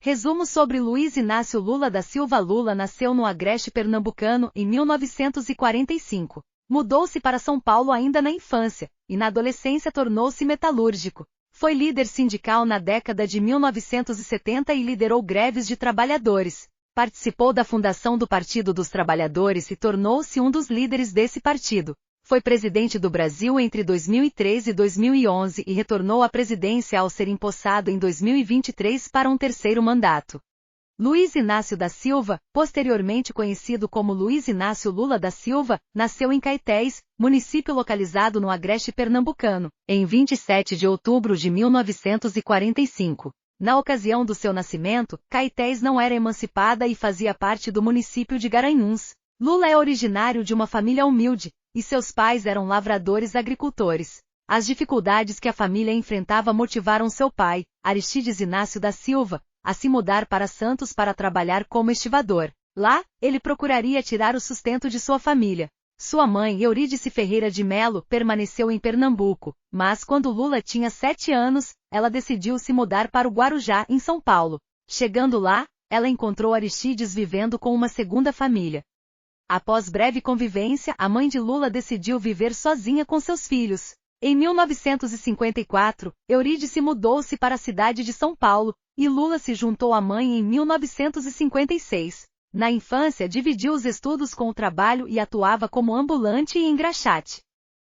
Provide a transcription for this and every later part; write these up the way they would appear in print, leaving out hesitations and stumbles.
Resumo sobre Luiz Inácio Lula da Silva. Lula nasceu no Agreste pernambucano em 1945. Mudou-se para São Paulo ainda na infância, e na adolescência tornou-se metalúrgico. Foi líder sindical na década de 1970 e liderou greves de trabalhadores. Participou da fundação do Partido dos Trabalhadores e tornou-se um dos líderes desse partido. Foi presidente do Brasil entre 2003 e 2011 e retornou à presidência ao ser empossado em 2023 para um terceiro mandato. Luiz Inácio da Silva, posteriormente conhecido como Luiz Inácio Lula da Silva, nasceu em Caetés, município localizado no Agreste pernambucano, em 27 de outubro de 1945. Na ocasião do seu nascimento, Caetés não era emancipada e fazia parte do município de Garanhuns. Lula é originário de uma família humilde, e seus pais eram lavradores agricultores. As dificuldades que a família enfrentava motivaram seu pai, Aristides Inácio da Silva, a se mudar para Santos para trabalhar como estivador. Lá, ele procuraria tirar o sustento de sua família. Sua mãe, Eurídice Ferreira de Melo, permaneceu em Pernambuco, mas quando Lula tinha 7 anos, ela decidiu se mudar para o Guarujá, em São Paulo. Chegando lá, ela encontrou Aristides vivendo com uma segunda família. Após breve convivência, a mãe de Lula decidiu viver sozinha com seus filhos. Em 1954, Eurídice mudou-se para a cidade de São Paulo, e Lula se juntou à mãe em 1956. Na infância, dividiu os estudos com o trabalho e atuava como ambulante e engraxate.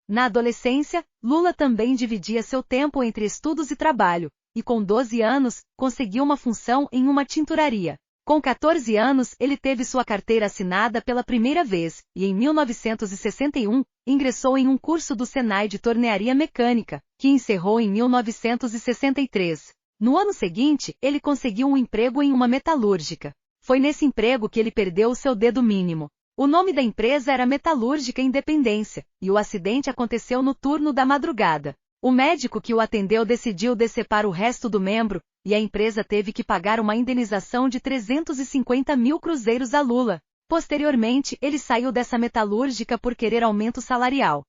Na adolescência, Lula também dividia seu tempo entre estudos e trabalho, e com 12 anos, conseguiu uma função em uma tinturaria. Com 14 anos, ele teve sua carteira assinada pela primeira vez, e em 1961, ingressou em um curso do Senai de tornearia mecânica, que encerrou em 1963. No ano seguinte, ele conseguiu um emprego em uma metalúrgica. Foi nesse emprego que ele perdeu o seu dedo mínimo. O nome da empresa era Metalúrgica Independência, e o acidente aconteceu no turno da madrugada. O médico que o atendeu decidiu decepar o resto do membro, e a empresa teve que pagar uma indenização de 350 mil cruzeiros a Lula. Posteriormente, ele saiu dessa metalúrgica por querer aumento salarial.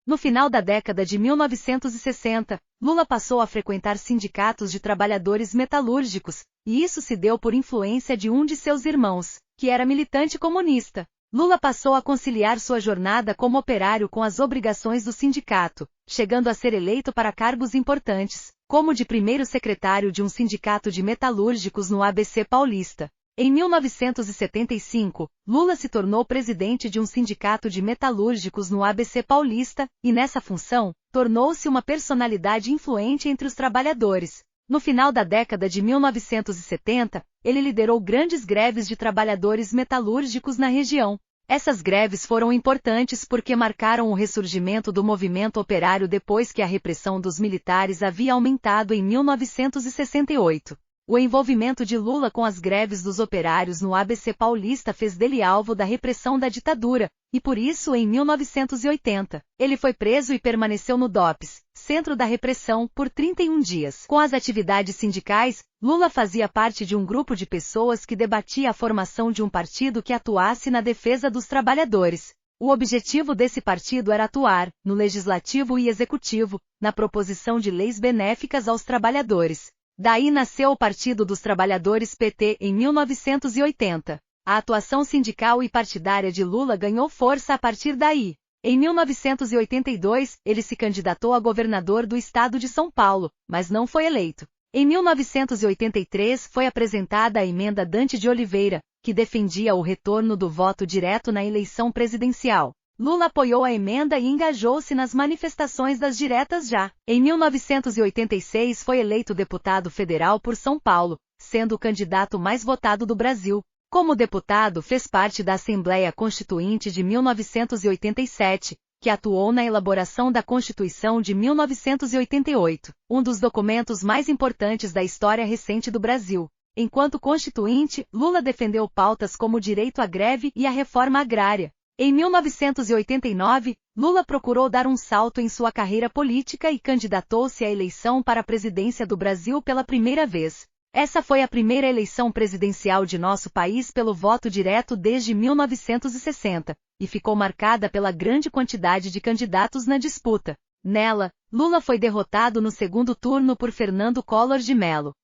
No final da década de 1960, Lula passou a frequentar sindicatos de trabalhadores metalúrgicos, e isso se deu por influência de um de seus irmãos, que era militante comunista. Lula passou a conciliar sua jornada como operário com as obrigações do sindicato, chegando a ser eleito para cargos importantes, como de primeiro secretário de um sindicato de metalúrgicos no ABC Paulista. Em 1975, Lula se tornou presidente de um sindicato de metalúrgicos no ABC Paulista, e nessa função, tornou-se uma personalidade influente entre os trabalhadores. No final da década de 1970, ele liderou grandes greves de trabalhadores metalúrgicos na região. Essas greves foram importantes porque marcaram o ressurgimento do movimento operário depois que a repressão dos militares havia aumentado em 1968. O envolvimento de Lula com as greves dos operários no ABC Paulista fez dele alvo da repressão da ditadura, e por isso, em 1980, ele foi preso e permaneceu no DOPS, Centro da Repressão, por 31 dias. Com as atividades sindicais, Lula fazia parte de um grupo de pessoas que debatia a formação de um partido que atuasse na defesa dos trabalhadores. O objetivo desse partido era atuar, no legislativo e executivo, na proposição de leis benéficas aos trabalhadores. Daí nasceu o Partido dos Trabalhadores PT em 1980. A atuação sindical e partidária de Lula ganhou força a partir daí. Em 1982, ele se candidatou a governador do estado de São Paulo, mas não foi eleito. Em 1983 foi apresentada a emenda Dante de Oliveira, que defendia o retorno do voto direto na eleição presidencial. Lula apoiou a emenda e engajou-se nas manifestações das diretas já. Em 1986 foi eleito deputado federal por São Paulo, sendo o candidato mais votado do Brasil. Como deputado, fez parte da Assembleia Constituinte de 1987, que atuou na elaboração da Constituição de 1988, um dos documentos mais importantes da história recente do Brasil. Enquanto constituinte, Lula defendeu pautas como o direito à greve e a reforma agrária. Em 1989, Lula procurou dar um salto em sua carreira política e candidatou-se à eleição para a presidência do Brasil pela primeira vez. Essa foi a primeira eleição presidencial de nosso país pelo voto direto desde 1960, e ficou marcada pela grande quantidade de candidatos na disputa. Nela, Lula foi derrotado no segundo turno por Fernando Collor de Mello.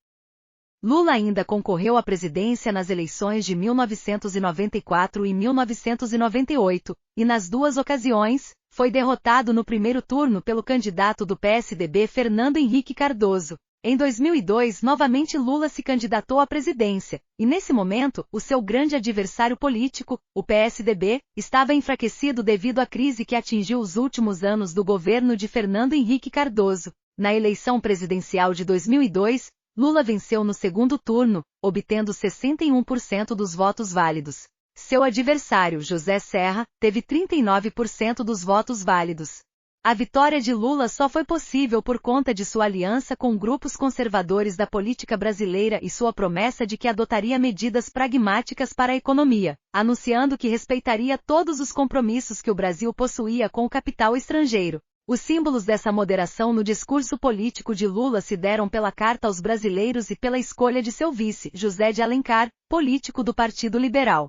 Lula ainda concorreu à presidência nas eleições de 1994 e 1998, e nas duas ocasiões, foi derrotado no primeiro turno pelo candidato do PSDB Fernando Henrique Cardoso. Em 2002, novamente Lula se candidatou à presidência, e nesse momento, o seu grande adversário político, o PSDB, estava enfraquecido devido à crise que atingiu os últimos anos do governo de Fernando Henrique Cardoso. Na eleição presidencial de 2002, Lula venceu no segundo turno, obtendo 61% dos votos válidos. Seu adversário, José Serra, teve 39% dos votos válidos. A vitória de Lula só foi possível por conta de sua aliança com grupos conservadores da política brasileira e sua promessa de que adotaria medidas pragmáticas para a economia, anunciando que respeitaria todos os compromissos que o Brasil possuía com o capital estrangeiro. Os símbolos dessa moderação no discurso político de Lula se deram pela carta aos brasileiros e pela escolha de seu vice, José de Alencar, político do Partido Liberal.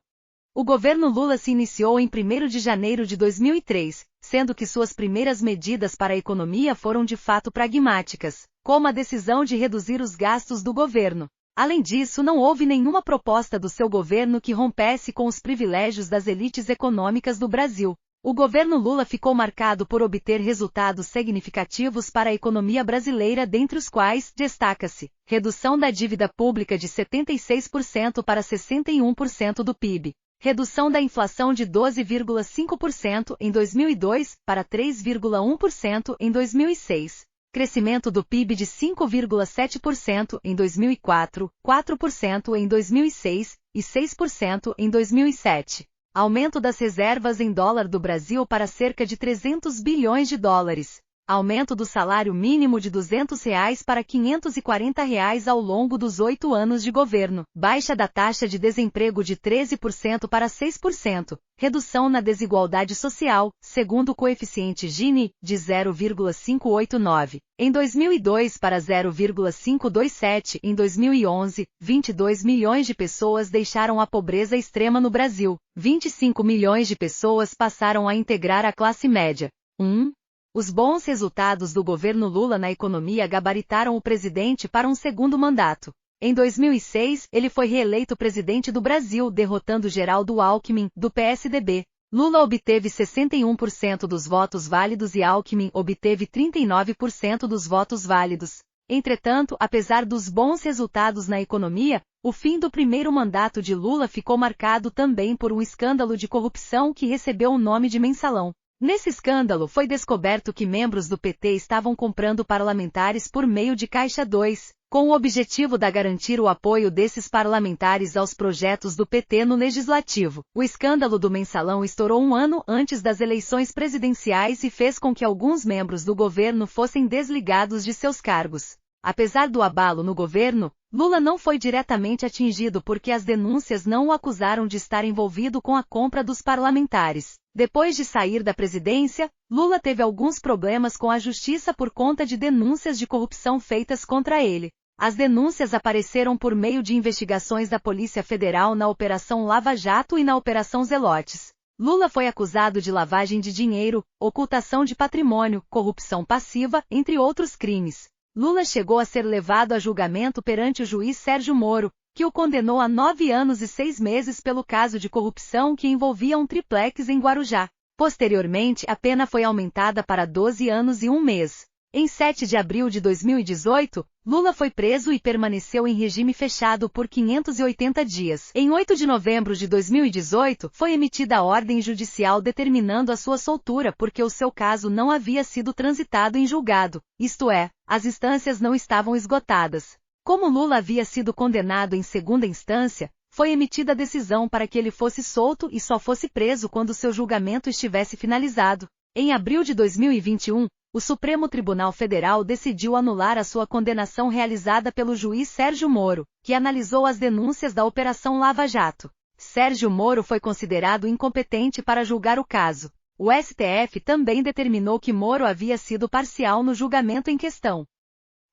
O governo Lula se iniciou em 1º de janeiro de 2003, sendo que suas primeiras medidas para a economia foram de fato pragmáticas, como a decisão de reduzir os gastos do governo. Além disso, não houve nenhuma proposta do seu governo que rompesse com os privilégios das elites econômicas do Brasil. O governo Lula ficou marcado por obter resultados significativos para a economia brasileira, dentre os quais destaca-se redução da dívida pública de 76% para 61% do PIB, redução da inflação de 12,5% em 2002 para 3,1% em 2006, crescimento do PIB de 5,7% em 2004, 4% em 2006 e 6% em 2007. Aumento das reservas em dólar do Brasil para cerca de 300 bilhões de dólares. Aumento do salário mínimo de R$ 200 para R$ 540 ao longo dos 8 anos de governo. Baixa da taxa de desemprego de 13% para 6%. Redução na desigualdade social, segundo o coeficiente Gini, de 0,589. Em 2002 para 0,527. Em 2011, 22 milhões de pessoas deixaram a pobreza extrema no Brasil. 25 milhões de pessoas passaram a integrar a classe média. Os bons resultados do governo Lula na economia gabaritaram o presidente para um segundo mandato. Em 2006, ele foi reeleito presidente do Brasil, derrotando Geraldo Alckmin, do PSDB. Lula obteve 61% dos votos válidos e Alckmin obteve 39% dos votos válidos. Entretanto, apesar dos bons resultados na economia, o fim do primeiro mandato de Lula ficou marcado também por um escândalo de corrupção que recebeu o nome de Mensalão. Nesse escândalo foi descoberto que membros do PT estavam comprando parlamentares por meio de Caixa 2, com o objetivo de garantir o apoio desses parlamentares aos projetos do PT no Legislativo. O escândalo do Mensalão estourou um ano antes das eleições presidenciais e fez com que alguns membros do governo fossem desligados de seus cargos. Apesar do abalo no governo, Lula não foi diretamente atingido porque as denúncias não o acusaram de estar envolvido com a compra dos parlamentares. Depois de sair da presidência, Lula teve alguns problemas com a justiça por conta de denúncias de corrupção feitas contra ele. As denúncias apareceram por meio de investigações da Polícia Federal na Operação Lava Jato e na Operação Zelotes. Lula foi acusado de lavagem de dinheiro, ocultação de patrimônio, corrupção passiva, entre outros crimes. Lula chegou a ser levado a julgamento perante o juiz Sérgio Moro, que o condenou a 9 anos e 6 meses pelo caso de corrupção que envolvia um triplex em Guarujá. Posteriormente, a pena foi aumentada para 12 anos e 1 mês. Em 7 de abril de 2018, Lula foi preso e permaneceu em regime fechado por 580 dias. Em 8 de novembro de 2018, foi emitida a ordem judicial determinando a sua soltura porque o seu caso não havia sido transitado em julgado, isto é, as instâncias não estavam esgotadas. Como Lula havia sido condenado em segunda instância, foi emitida a decisão para que ele fosse solto e só fosse preso quando seu julgamento estivesse finalizado. Em abril de 2021, o Supremo Tribunal Federal decidiu anular a sua condenação realizada pelo juiz Sérgio Moro, que analisou as denúncias da Operação Lava Jato. Sérgio Moro foi considerado incompetente para julgar o caso. O STF também determinou que Moro havia sido parcial no julgamento em questão.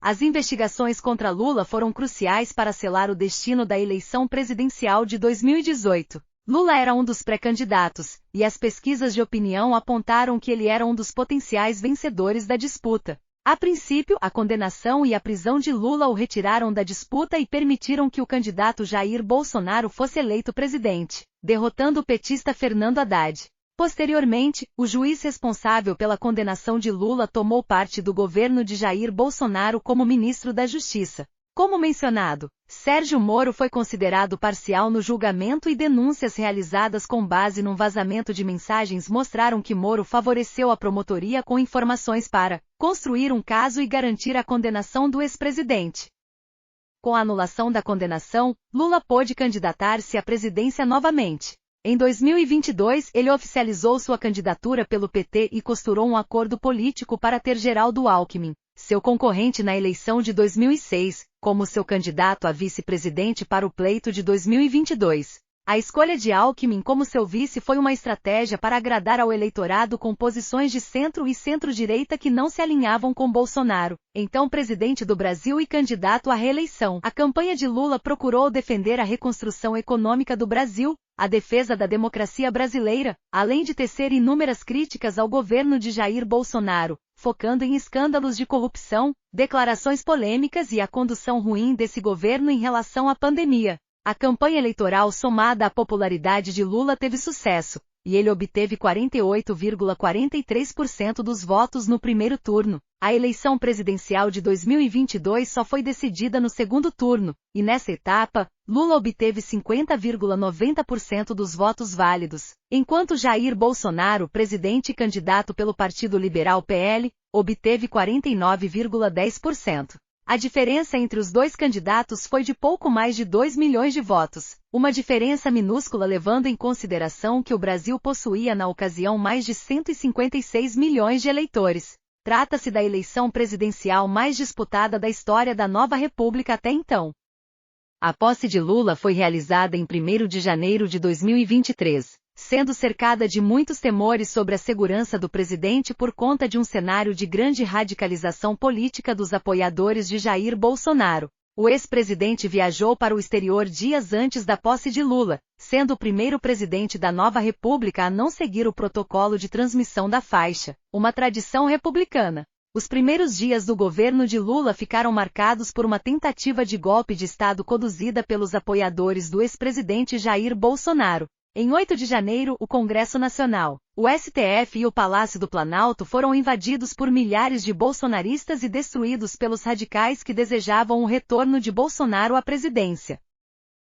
As investigações contra Lula foram cruciais para selar o destino da eleição presidencial de 2018. Lula era um dos pré-candidatos, e as pesquisas de opinião apontaram que ele era um dos potenciais vencedores da disputa. A princípio, a condenação e a prisão de Lula o retiraram da disputa e permitiram que o candidato Jair Bolsonaro fosse eleito presidente, derrotando o petista Fernando Haddad. Posteriormente, o juiz responsável pela condenação de Lula tomou parte do governo de Jair Bolsonaro como ministro da Justiça. Como mencionado, Sérgio Moro foi considerado parcial no julgamento e denúncias realizadas com base num vazamento de mensagens mostraram que Moro favoreceu a promotoria com informações para construir um caso e garantir a condenação do ex-presidente. Com a anulação da condenação, Lula pôde candidatar-se à presidência novamente. Em 2022, ele oficializou sua candidatura pelo PT e costurou um acordo político para ter Geraldo Alckmin, seu concorrente na eleição de 2006, como seu candidato a vice-presidente para o pleito de 2022. A escolha de Alckmin como seu vice foi uma estratégia para agradar ao eleitorado com posições de centro e centro-direita que não se alinhavam com Bolsonaro, então presidente do Brasil e candidato à reeleição. A campanha de Lula procurou defender a reconstrução econômica do Brasil, a defesa da democracia brasileira, além de tecer inúmeras críticas ao governo de Jair Bolsonaro, focando em escândalos de corrupção, declarações polêmicas e a condução ruim desse governo em relação à pandemia. A campanha eleitoral somada à popularidade de Lula teve sucesso, e ele obteve 48,43% dos votos no primeiro turno. A eleição presidencial de 2022 só foi decidida no segundo turno, e nessa etapa, Lula obteve 50,90% dos votos válidos, enquanto Jair Bolsonaro, presidente e candidato pelo Partido Liberal PL, obteve 49,10%. A diferença entre os dois candidatos foi de pouco mais de 2 milhões de votos, uma diferença minúscula levando em consideração que o Brasil possuía na ocasião mais de 156 milhões de eleitores. Trata-se da eleição presidencial mais disputada da história da nova república até então. A posse de Lula foi realizada em 1º de janeiro de 2023, sendo cercada de muitos temores sobre a segurança do presidente por conta de um cenário de grande radicalização política dos apoiadores de Jair Bolsonaro. O ex-presidente viajou para o exterior dias antes da posse de Lula, sendo o primeiro presidente da nova república a não seguir o protocolo de transmissão da faixa, uma tradição republicana. Os primeiros dias do governo de Lula ficaram marcados por uma tentativa de golpe de Estado conduzida pelos apoiadores do ex-presidente Jair Bolsonaro. Em 8 de janeiro, o Congresso Nacional, o STF e o Palácio do Planalto foram invadidos por milhares de bolsonaristas e destruídos pelos radicais que desejavam o retorno de Bolsonaro à presidência.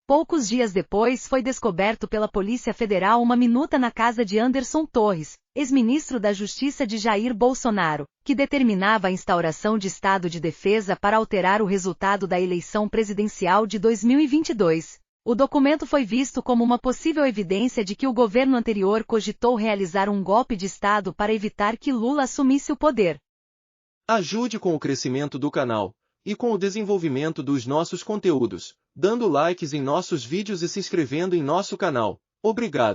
Poucos dias depois foi descoberto pela Polícia Federal uma minuta na casa de Anderson Torres, ex-ministro da Justiça de Jair Bolsonaro, que determinava a instauração de estado de defesa para alterar o resultado da eleição presidencial de 2022. O documento foi visto como uma possível evidência de que o governo anterior cogitou realizar um golpe de Estado para evitar que Lula assumisse o poder. Ajude com o crescimento do canal e com o desenvolvimento dos nossos conteúdos, dando likes em nossos vídeos e se inscrevendo em nosso canal. Obrigado.